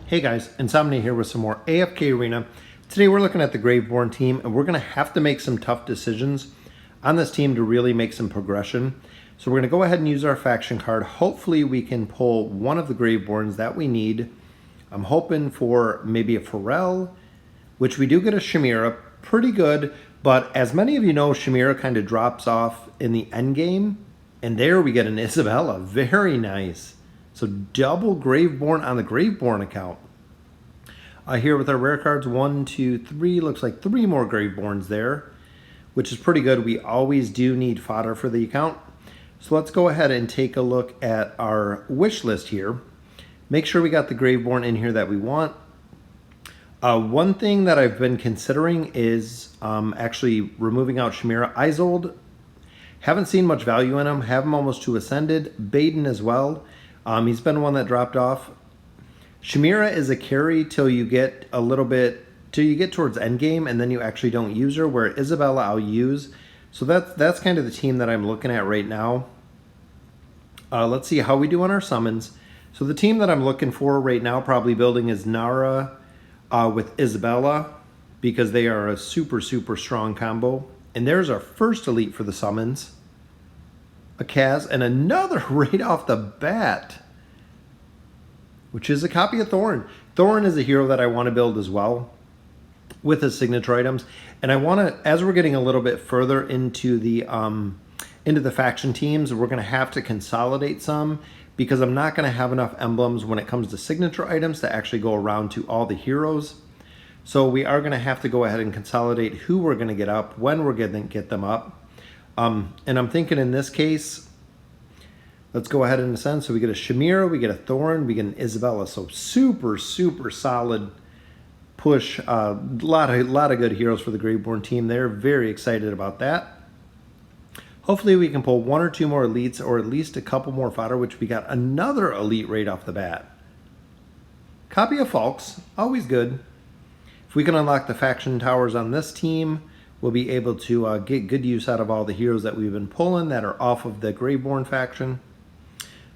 Hey guys, Insomnia here with some more AFK Arena. Today we're looking at the GRAVEBORN team, and we're going to have to make some tough decisions on this team to really make some progression. So we're going to go ahead and use our faction card. Hopefully we can pull one of the GRAVEBORNs that we need. I'm hoping for maybe a Pharrell, which we do get a Chimera, pretty good, but as many of you know, Chimera kind of drops off in the end game, and there we get an Isabella. Very nice. So double GRAVEBORN on the GRAVEBORN account. Here with our rare cards, 1, 2, 3, looks like 3 more GRAVEBORNs there, which is pretty good. We always do need fodder for the account. So let's go ahead and take a look at our wish list here. Make sure we got the GRAVEBORN in here that we want. One thing that I've been considering is actually removing out Chimera. Isolde, haven't seen much value in him, have him almost to Ascended. Baden as well. He's been one that dropped off. Chimera is a carry till you get a little bit, till you get towards endgame, and then you actually don't use her, where Isabella I'll use. So that's kind of the team that I'm looking at right now. Let's see how we do on our summons. So the team that I'm looking for right now, probably building, is Nara with Isabella, because they are a super, super strong combo. And there's our first elite for the summons. A Kaz, and another right off the bat, which is a copy of Thorin. Thorin is a hero that I want to build as well with his signature items. And I want to, as we're getting a little bit further into the faction teams, we're going to have to consolidate some, because I'm not going to have enough emblems when it comes to signature items to actually go around to all the heroes. So we are going to have to go ahead and consolidate who we're going to get up, when we're going to get them up. And I'm thinking in this case, let's go ahead and ascend. So we get a Chimera, we get a Thorin, we get an Isabella. So super, super solid push. A lot of good heroes for the GRAVEBORN team. They're very excited about that. Hopefully we can pull 1 or 2 more elites, or at least a couple more fodder, which we got another elite right off the bat. Copy of Falks, always good. If we can unlock the faction towers on this team, we'll be able to get good use out of all the heroes that we've been pulling that are off of the GRAVEBORN faction.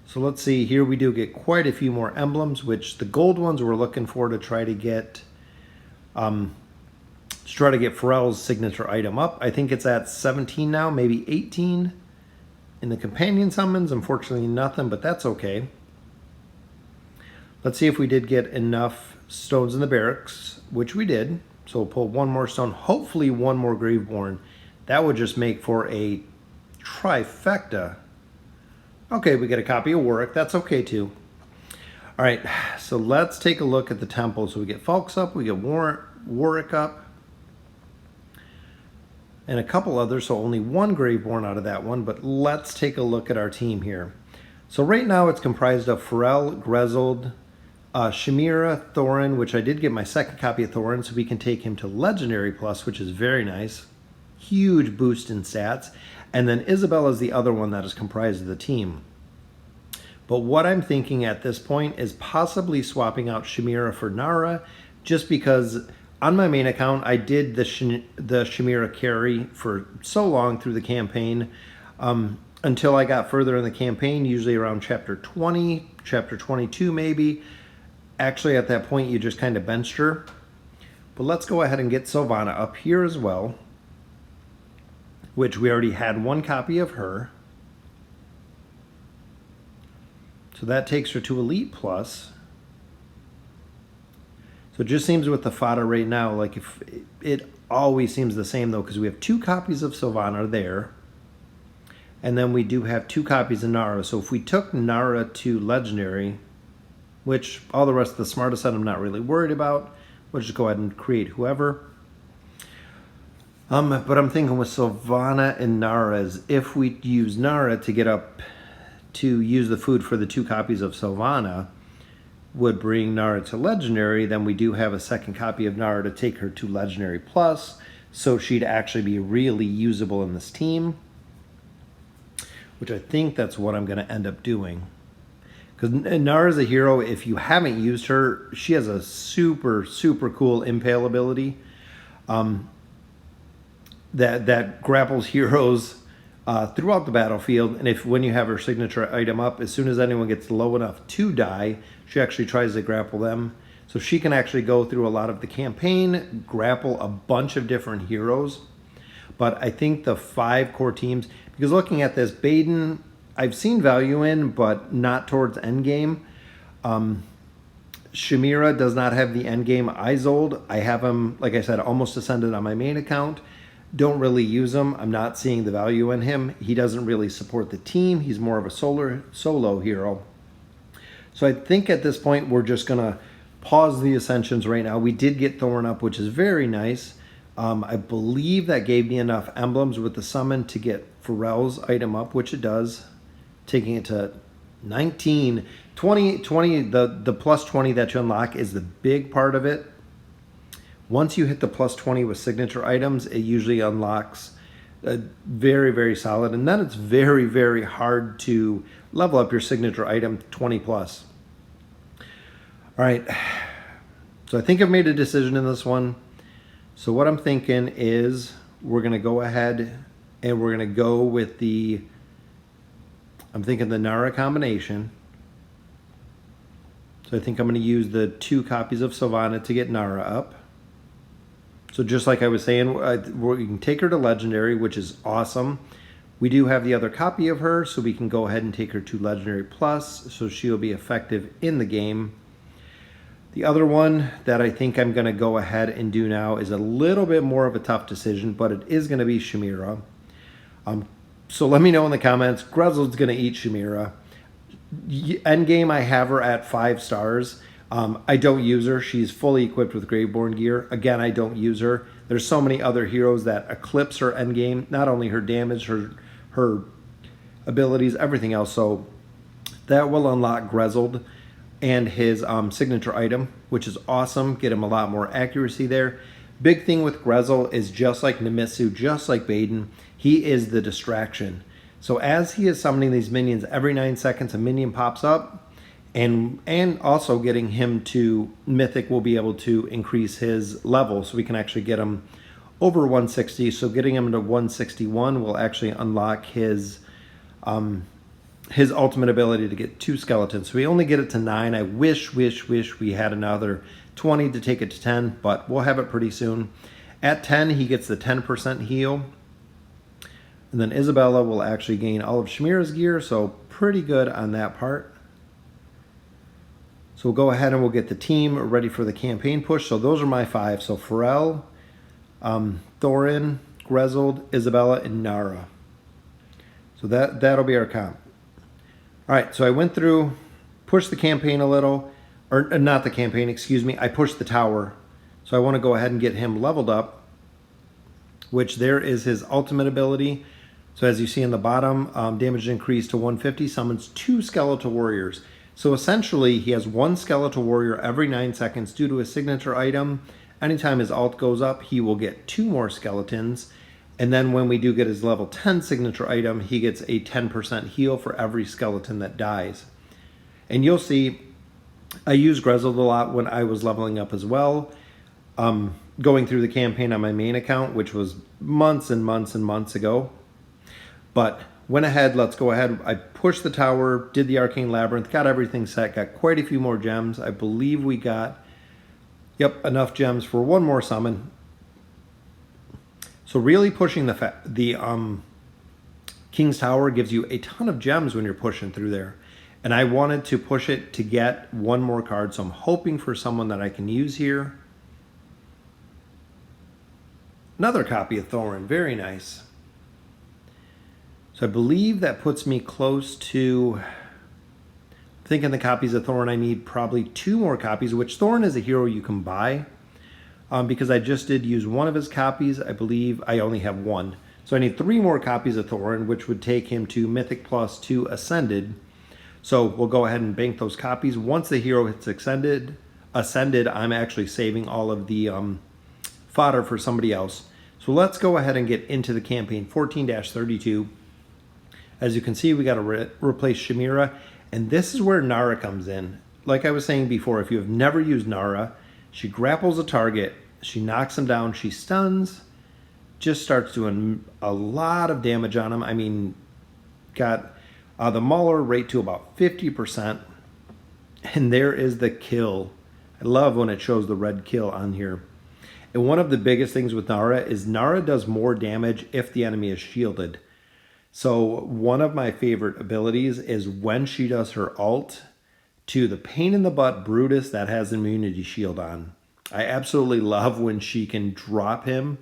So let's see, here we do get quite a few more emblems, which the gold ones we're looking for to try to get Pharrell's signature item up. I think it's at 17 now, maybe 18 in the companion summons. Unfortunately nothing, but that's okay. Let's see if we did get enough stones in the barracks, which we did. So we'll pull 1 more stone, hopefully 1 more GRAVEBORN. That would just make for a trifecta. Okay, we get a copy of Warwick. That's okay too. All right, so let's take a look at the temple. So we get Falks up, we get Warwick up, and a couple others. So only 1 GRAVEBORN out of that one, but let's take a look at our team here. So right now it's comprised of Pharrell, Grezold, Chimera, Thorin, which I did get my second copy of Thorin, so we can take him to Legendary Plus, which is very nice. Huge boost in stats. And then Isabella is the other one that is comprised of the team. But what I'm thinking at this point is possibly swapping out Chimera for Nara, just because on my main account I did the Chimera carry for so long through the campaign, until I got further in the campaign, usually around chapter 20, chapter 22 maybe. Actually, at that point, you just kind of benched her. But let's go ahead and get Sylvana up here as well, which we already had 1 copy of her. So that takes her to Elite Plus. So it just seems with the fodder right now, like if it always seems the same though, because we have 2 copies of Sylvana there. And then we do have 2 copies of Nara. So if we took Nara to Legendary, which all the rest of the smartest set I'm not really worried about, we'll just go ahead and create whoever. But I'm thinking with Sylvana and Nara, is if we use Nara to get up to use the food for the 2 copies of Sylvana, would bring Nara to Legendary, then we do have a second copy of Nara to take her to Legendary Plus, so she'd actually be really usable in this team, which I think that's what I'm going to end up doing. Because Nara's a hero, if you haven't used her, she has a super, super cool Impale ability that grapples heroes throughout the battlefield. And when you have her signature item up, as soon as anyone gets low enough to die, she actually tries to grapple them. So she can actually go through a lot of the campaign, grapple a bunch of different heroes. But I think the 5 core teams, because looking at this, Baden, I've seen value in, but not towards endgame. Shamira does not have the endgame. Isolde, I have him, like I said, almost ascended on my main account. Don't really use him. I'm not seeing the value in him. He doesn't really support the team. He's more of a solo hero. So I think at this point, we're just going to pause the ascensions right now. We did get Thorn up, which is very nice. I believe that gave me enough emblems with the summon to get Pharrell's item up, which it does, taking it to 19, 20, the plus 20 that you unlock is the big part of it. Once you hit the plus 20 with signature items, it usually unlocks very, very solid. And then it's very, very hard to level up your signature item 20 plus. All right. So I think I've made a decision in this one. So what I'm thinking is we're going to go ahead and we're going to go with I'm thinking the Nara combination. So I think I'm going to use the 2 copies of Sylvana to get Nara up. So just like I was saying, we can take her to Legendary, which is awesome. We do have the other copy of her, so we can go ahead and take her to Legendary Plus, so she'll be effective in the game. The other one that I think I'm going to go ahead and do now is a little bit more of a tough decision, but it is going to be Shamira. So let me know in the comments. Grezel's going to eat Shamira. Endgame, I have her at 5 stars. I don't use her. She's fully equipped with Graveborn gear. Again, I don't use her. There's so many other heroes that eclipse her endgame. Not only her damage, her abilities, everything else. So that will unlock Grezel and his signature item, which is awesome. Get him a lot more accuracy there. Big thing with Grezel is just like Nemitsu, just like Baden, he is the distraction. So as he is summoning these minions, every 9 seconds a minion pops up, and also getting him to Mythic will be able to increase his level, so we can actually get him over 160. So getting him to 161 will actually unlock his ultimate ability to get 2 skeletons. So we only get it to 9. I wish we had another 20 to take it to 10, but we'll have it pretty soon. At 10, he gets the 10% heal. And then Isabella will actually gain all of Shamira's gear, so pretty good on that part. So we'll go ahead and we'll get the team ready for the campaign push. So those are my 5. So Pharrell, Thorin, Grezel, Isabella, and Nara. So that'll be our comp. All right, so I went through, pushed the campaign a little, or not the campaign, excuse me. I pushed the tower. So I want to go ahead and get him leveled up, which there is his ultimate ability. So as you see in the bottom, damage increased to 150, summons 2 skeletal warriors. So essentially, he has 1 skeletal warrior every 9 seconds due to his signature item. Anytime his ult goes up, he will get 2 more skeletons. And then when we do get his level 10 signature item, he gets a 10% heal for every skeleton that dies. And you'll see, I used Grezel a lot when I was leveling up as well. Going through the campaign on my main account, which was months and months and months ago. But went ahead, let's go ahead. I pushed the tower, did the Arcane Labyrinth, got everything set, got quite a few more gems. I believe we got, enough gems for 1 more summon. So really pushing the King's Tower gives you a ton of gems when you're pushing through there. And I wanted to push it to get 1 more card, so I'm hoping for someone that I can use here. Another copy of Thorin, very nice. So I believe that puts me close to, thinking the copies of Thorin, I need probably 2 more copies, which Thorin is a hero you can buy. Because I just did use 1 of his copies, I believe I only have 1. So I need 3 more copies of Thorin, which would take him to Mythic Plus 2 Ascended. So we'll go ahead and bank those copies. Once the hero hits Ascended, I'm actually saving all of the fodder for somebody else. So let's go ahead and get into the campaign 14-32. As you can see, we got to replace Shamira, and this is where Nara comes in. Like I was saying before, if you have never used Nara, she grapples a target, she knocks him down, she stuns, just starts doing a lot of damage on him. I mean, got the Mauler rate to about 50%, and there is the kill. I love when it shows the red kill on here. And one of the biggest things with Nara is Nara does more damage if the enemy is shielded. So one of my favorite abilities is when she does her ult to the pain in the butt Brutus that has immunity shield on. I absolutely love when she can drop him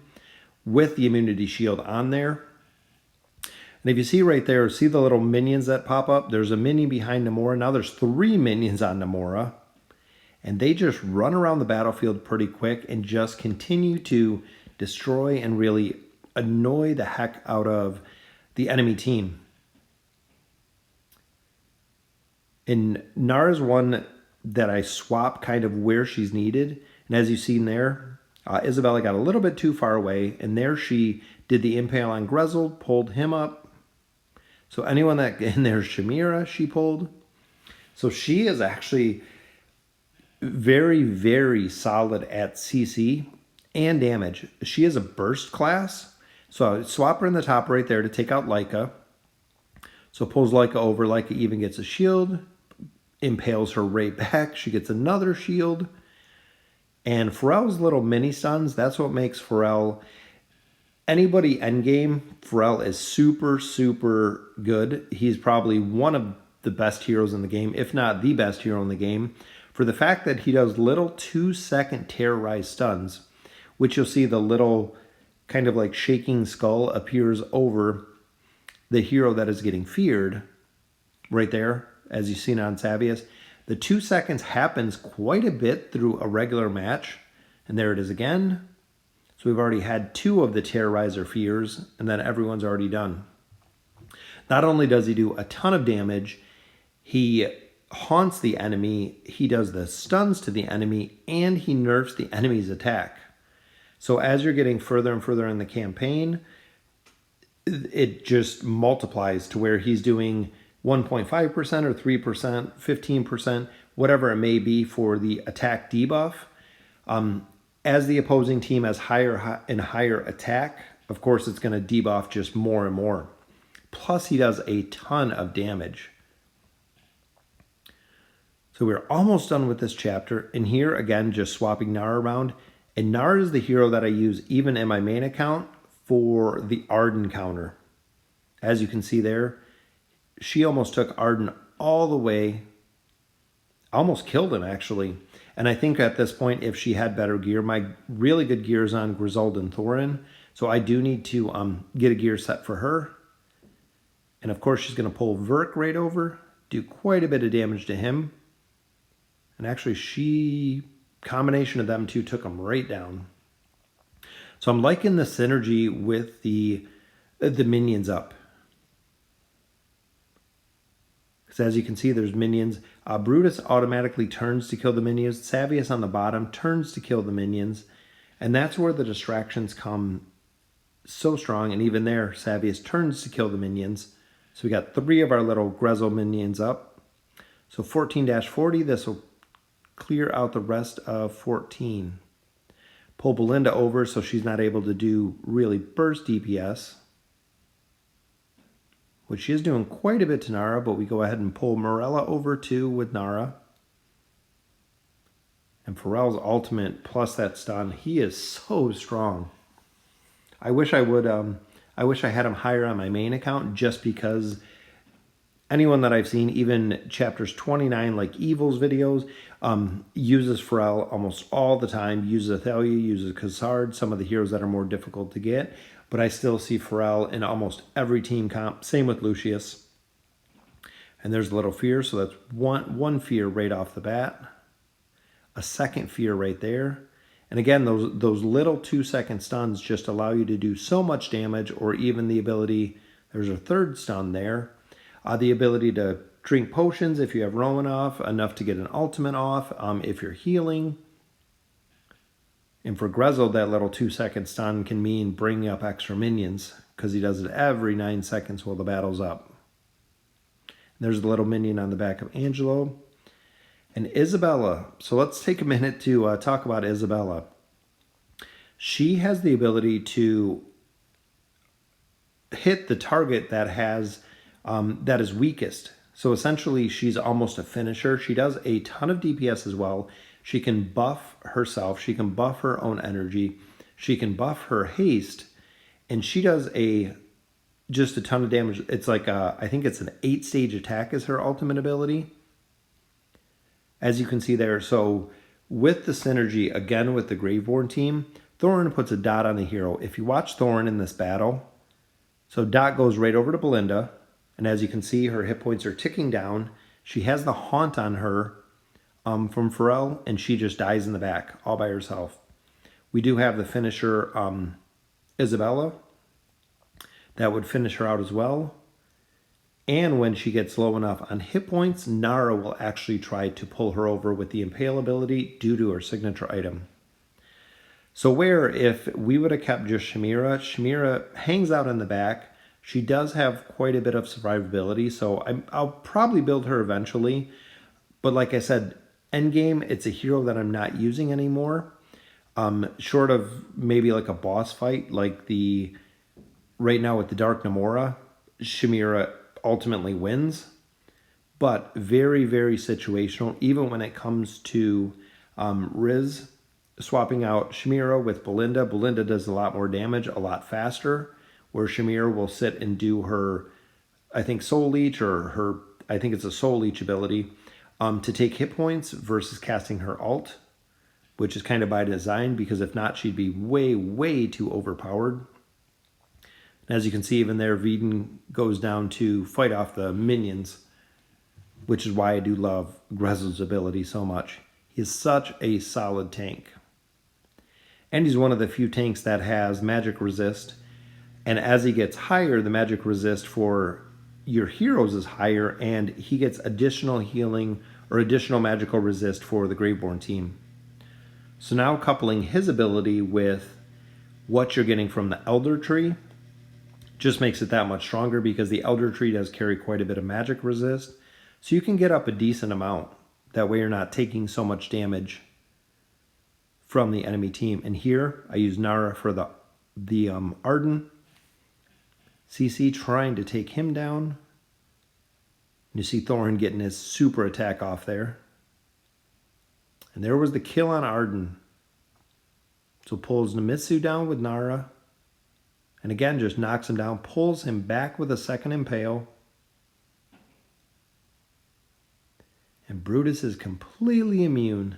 with the immunity shield on there. And if you see right there, see the little minions that pop up? There's a minion behind Namora. Now there's 3 minions on Namora. And they just run around the battlefield pretty quick and just continue to destroy and really annoy the heck out of the enemy team. And Nara's one that I swap kind of where she's needed. And as you've seen there, Isabella got a little bit too far away. And there she did the impale on Grezel, pulled him up. So anyone that, and there's Shamira she pulled. So she is actually very, very solid at CC and damage. She is a burst class. So I swap her in the top right there to take out Leica. So pulls Leica over. Leica even gets a shield. Impales her right back. She gets another shield. And Pharrell's little mini stuns, that's what makes Pharrell... Anybody endgame, Pharrell is super, super good. He's probably one of the best heroes in the game, if not the best hero in the game, for the fact that he does little 2-second terrorize stuns, which you'll see the little kind of like shaking skull appears over the hero that is getting feared right there, as you've seen on Savius. The 2 seconds happens quite a bit through a regular match, and there it is again. So we've already had 2 of the Terrorizer fears, and then everyone's already done. Not only does he do a ton of damage, he haunts the enemy, he does the stuns to the enemy, and he nerfs the enemy's attack. So as you're getting further and further in the campaign, it just multiplies to where he's doing 1.5% or 3%, 15%, whatever it may be for the attack debuff. As the opposing team has higher and higher attack, of course, it's going to debuff just more and more. Plus, he does a ton of damage. So we're almost done with this chapter. And here, again, just swapping Nara around. And Nara is the hero that I use even in my main account for the Arden counter. As you can see there, she almost took Arden all the way. Almost killed him, actually. And I think at this point, if she had better gear, my really good gear is on Griselda and Thorin. So I do need to get a gear set for her. And of course, she's going to pull Verk right over, do quite a bit of damage to him. And actually, combination of them two took him right down. So I'm liking the synergy with the minions up. Because as you can see, there's minions. Brutus automatically turns to kill the minions. Savius on the bottom turns to kill the minions. And that's where the distractions come so strong. And even there, Savius turns to kill the minions. So we got 3 of our little Grezel minions up. So 14-40, this will clear out the rest of 14. Pull Belinda over so she's not able to do really burst DPS, which she is doing quite a bit to Nara, but we go ahead and pull Morella over too with Nara. And Pharrell's ultimate plus that stun, he is so strong. I wish I had him higher on my main account just because anyone that I've seen, even chapters 29, like Evil's videos, uses Pharrell almost all the time, uses Athalia, uses Khazard, some of the heroes that are more difficult to get. But I still see Pharrell in almost every team comp. Same with Lucius. And there's a little fear, so that's one fear right off the bat. A second fear right there. And again, those little 2-second stuns just allow you to do so much damage, or even the ability, there's a third stun there, the ability to drink potions if you have Roman off, enough to get an ultimate off, if you're healing. And for Grezel, that little 2-second stun can mean bringing up extra minions, because he does it every 9 seconds while the battle's up. And there's the little minion on the back of Angelo. And Isabella. So let's take a minute to talk about Isabella. She has the ability to hit the target that has that is weakest. So essentially, she's almost a finisher. She does a ton of DPS as well. She can buff herself. She can buff her own energy. She can buff her haste. And she does just a ton of damage. It's like, I think it's an 8-stage attack is her ultimate ability. As you can see there. So with the synergy, again, with the Graveborn team, Thorin puts a dot on the hero. If you watch Thorin in this battle, so dot goes right over to Belinda. And as you can see, her hit points are ticking down. She has the haunt on her from Pharrell, and she just dies in the back all by herself. We do have the finisher Isabella. That would finish her out as well. And when she gets low enough on hit points, Nara will actually try to pull her over with the Impale ability due to her signature item. So where if we would have kept just Shamira hangs out in the back. She does have quite a bit of survivability, so I'll probably build her eventually. But like I said, endgame, it's a hero that I'm not using anymore. Short of maybe like a boss fight, like right now with the Dark Namora, Shamira ultimately wins. But very, very situational, even when it comes to Riz, swapping out Shamira with Belinda. Belinda does a lot more damage, a lot faster, where Shamira will sit and do her, I think, Soul Leech, or I think it's a Soul Leech ability, to take hit points versus casting her ult, which is kind of by design, because if not, she'd be way, way too overpowered. And as you can see, even there, Veden goes down to fight off the minions, which is why I do love Grezzel's ability so much. He is such a solid tank. And he's one of the few tanks that has magic resist. And as he gets higher, the magic resist for your heroes is higher, and he gets additional healing or additional magical resist for the Graveborn team. So now coupling his ability with what you're getting from the Elder Tree just makes it that much stronger, because the Elder Tree does carry quite a bit of magic resist. So you can get up a decent amount. That way you're not taking so much damage from the enemy team. And here I use Nara for the Arden. CC trying to take him down. You see Thorin getting his super attack off there. And there was the kill on Arden. So pulls Nemitsu down with Nara. And again, just knocks him down. Pulls him back with a second Impale. And Brutus is completely immune.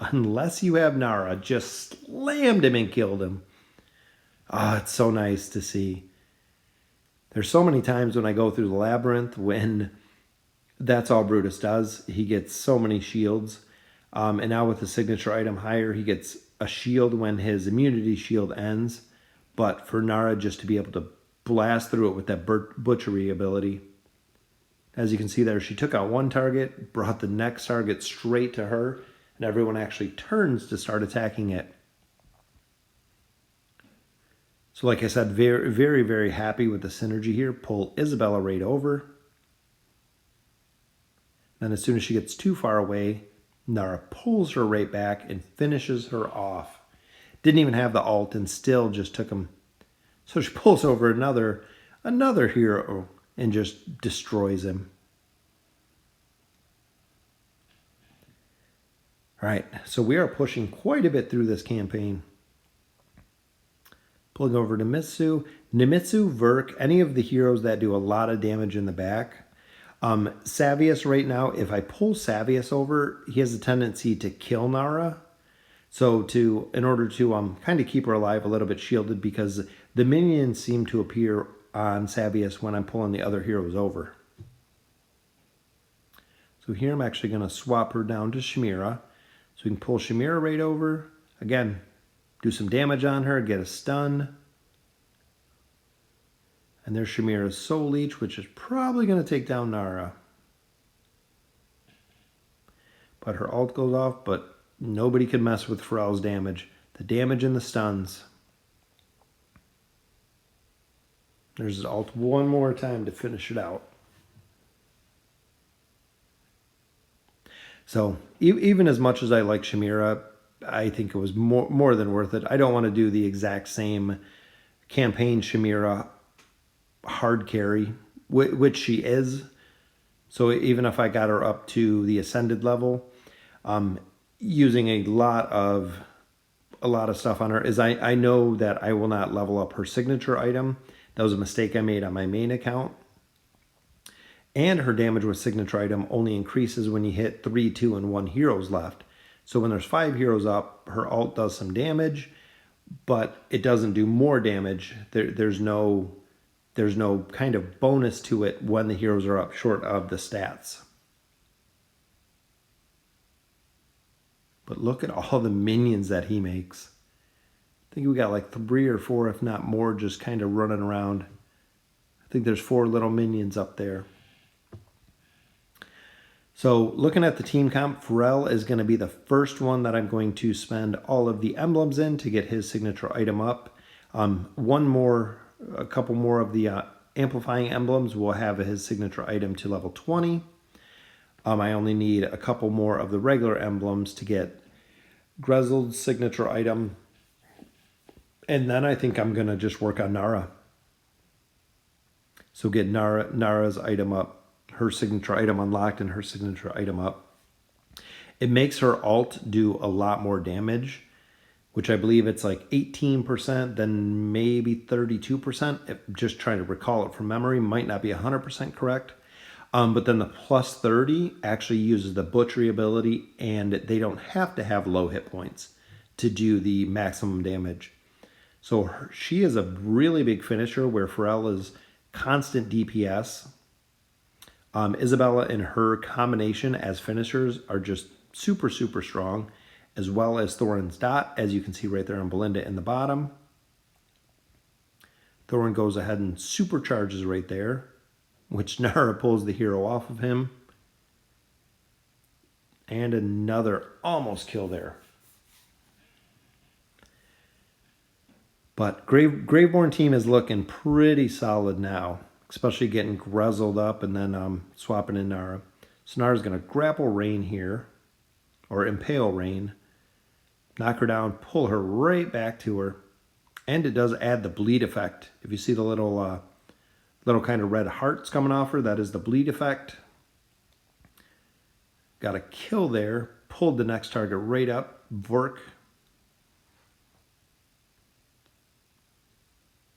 Unless you have Nara. Just slammed him and killed him. Ah, it's so nice to see. There's so many times when I go through the labyrinth when that's all Brutus does. He gets so many shields. And now with the signature item higher, he gets a shield when his immunity shield ends. But for Nara just to be able to blast through it with that butchery ability. As you can see there, she took out one target, brought the next target straight to her, and everyone actually turns to start attacking it. So like I said, very, very, very happy with the synergy here. Pull Isabella right over. Then as soon as she gets too far away, Nara pulls her right back and finishes her off. Didn't even have the ult and still just took him. So she pulls over another hero and just destroys him. All right, so we are pushing quite a bit through this campaign. Pulling over to Nemitsu, Verk, any of the heroes that do a lot of damage in the back. Savius right now, if I pull Savius over, he has a tendency to kill Nara. So in order to kind of keep her alive, a little bit shielded, because the minions seem to appear on Savius when I'm pulling the other heroes over. So here I'm actually going to swap her down to Shamira. So we can pull Shamira right over. Again, do some damage on her, get a stun. And there's Shamira's Soul Leech, which is probably going to take down Nara. But her ult goes off, but nobody can mess with Pharrell's damage. The damage and the stuns. There's his ult one more time to finish it out. So even as much as I like Shamira, I think it was more than worth it. I don't want to do the exact same campaign Shamira hard carry, which she is. So even if I got her up to the ascended level, using a lot of stuff on her is I know that I will not level up her signature item. That was a mistake I made on my main account. And her damage with signature item only increases when you hit 3, 2, and 1 heroes left. So when there's 5 heroes up, her ult does some damage, but it doesn't do more damage. There's no kind of bonus to it when the heroes are up short of the stats. But look at all the minions that he makes. I think we got like 3 or 4, if not more, just kind of running around. I think there's 4 little minions up there. So looking at the team comp, Pharrell is going to be the first one that I'm going to spend all of the emblems in to get his signature item up. A couple more of the amplifying emblems will have his signature item to level 20. I only need a couple more of the regular emblems to get Grizzled's signature item. And then I think I'm going to just work on Nara. So get Nara's item up, her signature item unlocked and her signature item up. It makes her ult do a lot more damage, which I believe it's like 18%, then maybe 32%. Just trying to recall it from memory, might not be 100% correct. But then the plus 30 actually uses the butchery ability, and they don't have to have low hit points to do the maximum damage. So she is a really big finisher where Pharrell is constant DPS. Isabella and her combination as finishers are just super, super strong, as well as Thorin's dot, as you can see right there on Belinda in the bottom. Thorin goes ahead and supercharges right there, which Nara pulls the hero off of him. And another almost kill there. But Graveborn team is looking pretty solid now, especially getting Grizzled up and then swapping in Nara. So Nara's going to grapple Rain here, or Impale Rain, knock her down, pull her right back to her, and it does add the bleed effect. If you see the little kind of red hearts coming off her, that is the bleed effect. Got a kill there, pulled the next target right up, Vork.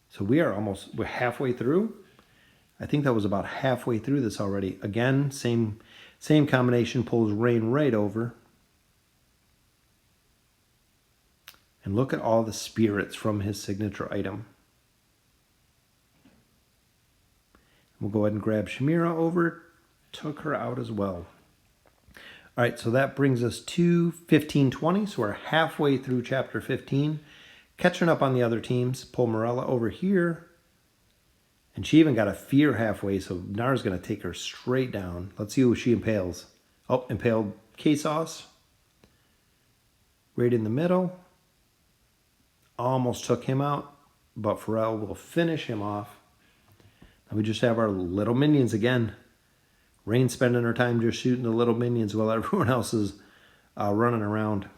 So we're halfway through. I think that was about halfway through this already. Again, same combination, pulls Rain right over. And look at all the spirits from his signature item. We'll go ahead and grab Shamira over. Took her out as well. All right, so that brings us to 15:20. So we're halfway through chapter 15. Catching up on the other teams. Pull Morella over here. And she even got a fear halfway, so Nara's going to take her straight down. Let's see who she impales. Oh, impaled K-Sauce. Right in the middle. Almost took him out, but Pharrell will finish him off. And we just have our little minions again. Rain spending her time just shooting the little minions while everyone else is running around.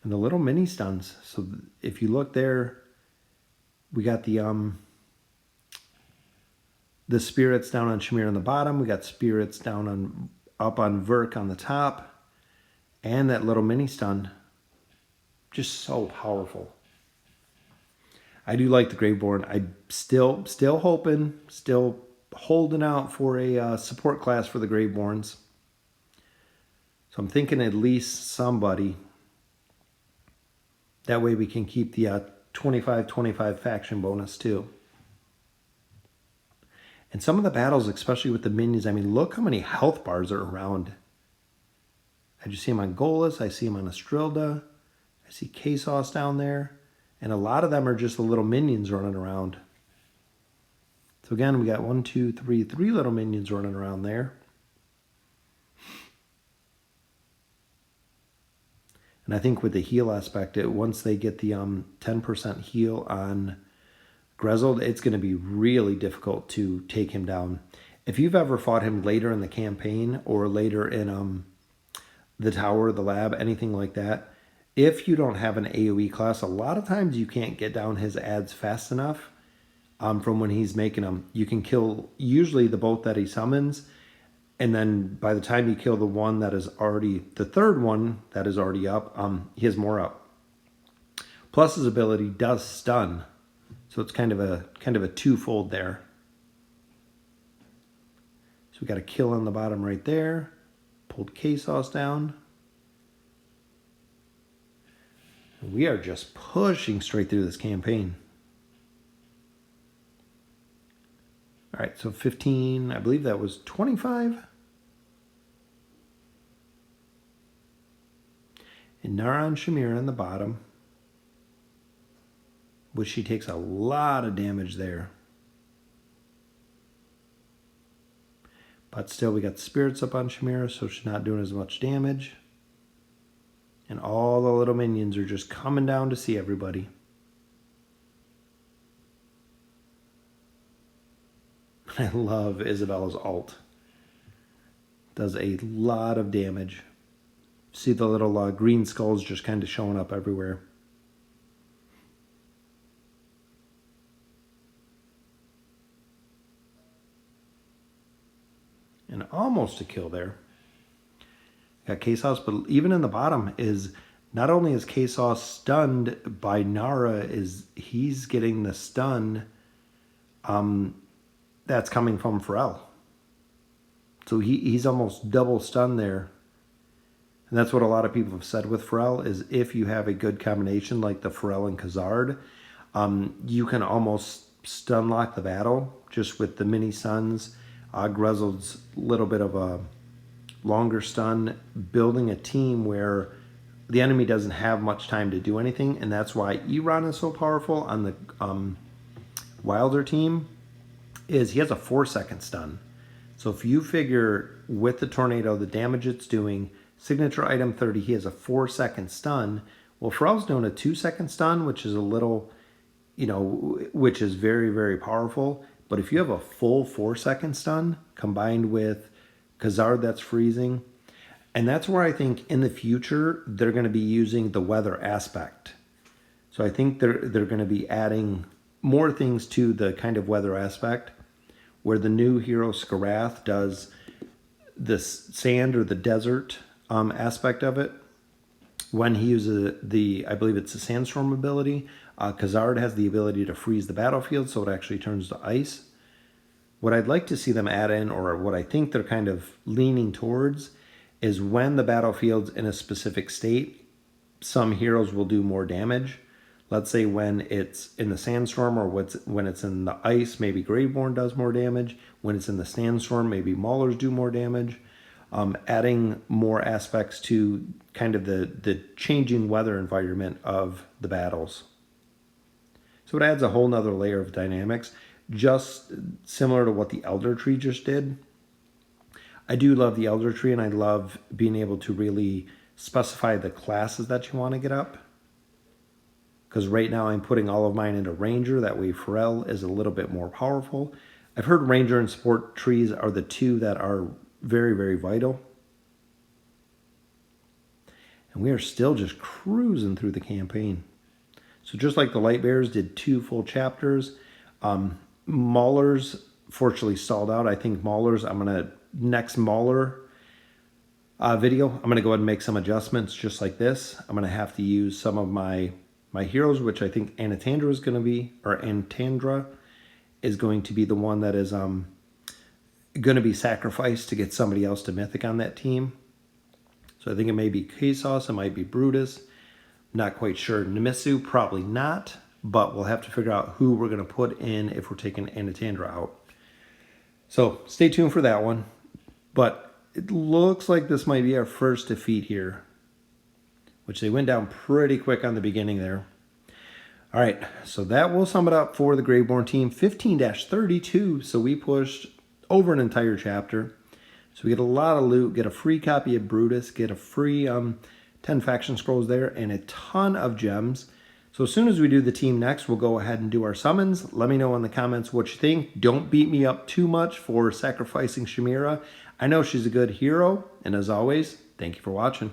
And the little mini stuns. So if you look there, we got the spirits down on Shamir on the bottom. We got spirits down up on Verk on the top. And that little mini stun. Just so powerful. I do like the Graveborn. I'm still hoping, still holding out for a support class for the Graveborns. So I'm thinking at least somebody. That way we can keep the 25-25 faction bonus too. And some of the battles, especially with the minions, I mean, look how many health bars are around. I just see them on Golas. I see them on Estrilda. I see K-Sauce down there. And a lot of them are just the little minions running around. So again, we got 3 little minions running around there. And I think with the heal aspect, once they get the 10% heal on Grizzled, it's going to be really difficult to take him down. If you've ever fought him later in the campaign or later in the tower, the lab, anything like that, if you don't have an AoE class, a lot of times you can't get down his ads fast enough. from when he's making them. You can kill usually the boat that he summons, and then by the time you kill the one that is already, the third one that is already up, he has more up. Plus his ability does stun, so it's kind of a twofold there. So we got a kill on the bottom right there. Pulled K-Sauce down. We are just pushing straight through this campaign. All right, so 15, I believe that was 25. And Nara and Shamira on the bottom, which she takes a lot of damage there. But still, we got spirits up on Shamira, so she's not doing as much damage. And all the little minions are just coming down to see everybody. I love Isabella's ult. Does a lot of damage. See the little green skulls just kind of showing up everywhere. And almost a kill there. Got K-Sauce, but even in the bottom is, not only is K-Sauce stunned by Nara, is he's getting the stun that's coming from Pharrell. So he's almost double stunned there. And that's what a lot of people have said with Pharrell, is if you have a good combination like the Pharrell and Khazard, you can almost stun lock the battle just with the mini stuns. Grezel's little bit of a longer stun, building a team where the enemy doesn't have much time to do anything, and that's why Iran is so powerful on the Wilder team, is he has a 4-second stun. So if you figure with the tornado, the damage it's doing, signature item 30, he has a 4-second stun. Well, Pharrell's doing a 2-second stun, which is a little, which is very, very powerful. But if you have a full 4-second stun combined with Khazard that's freezing, and that's where I think in the future they're going to be using the weather aspect. So I think they're going to be adding more things to the kind of weather aspect, where the new hero Skarath does the sand or the desert aspect of it. When he uses I believe it's the sandstorm ability, Khazard has the ability to freeze the battlefield, so it actually turns to ice. What I'd like to see them add in, or what I think they're kind of leaning towards, is when the battlefield's in a specific state, some heroes will do more damage. Let's say when it's in the sandstorm, or when it's in the ice, maybe Graveborn does more damage. When it's in the sandstorm, maybe Maulers do more damage. Adding more aspects to kind of the changing weather environment of the battles. So it adds a whole nother layer of dynamics, just similar to what the Elder Tree just did. I do love the Elder Tree, and I love being able to really specify the classes that you want to get up. Because right now I'm putting all of mine into Ranger, that way Pharrell is a little bit more powerful. I've heard Ranger and Support trees are the two that are very, very vital. And we are still just cruising through the campaign. So just like the Lightbearers did 2 full chapters, Maulers fortunately stalled out. I think Maulers, next Mauler video, I'm going to go ahead and make some adjustments just like this. I'm going to have to use some of my heroes, which I think Anatandra is going to be, or Antandra is going to be the one that is going to be sacrificed to get somebody else to Mythic on that team. So I think it may be K-Sauce, it might be Brutus. Not quite sure. Nemisu, probably not, but we'll have to figure out who we're going to put in if we're taking Anatandra out. So stay tuned for that one. But it looks like this might be our first defeat here, which they went down pretty quick on the beginning there. All right, so that will sum it up for the Graveborn team, 15-32. So we pushed over an entire chapter. So we get a lot of loot, get a free copy of Brutus, get a free 10 faction scrolls there, and a ton of gems. So as soon as we do the team next, we'll go ahead and do our summons. Let me know in the comments what you think. Don't beat me up too much for sacrificing Shamira. I know she's a good hero, and as always, thank you for watching.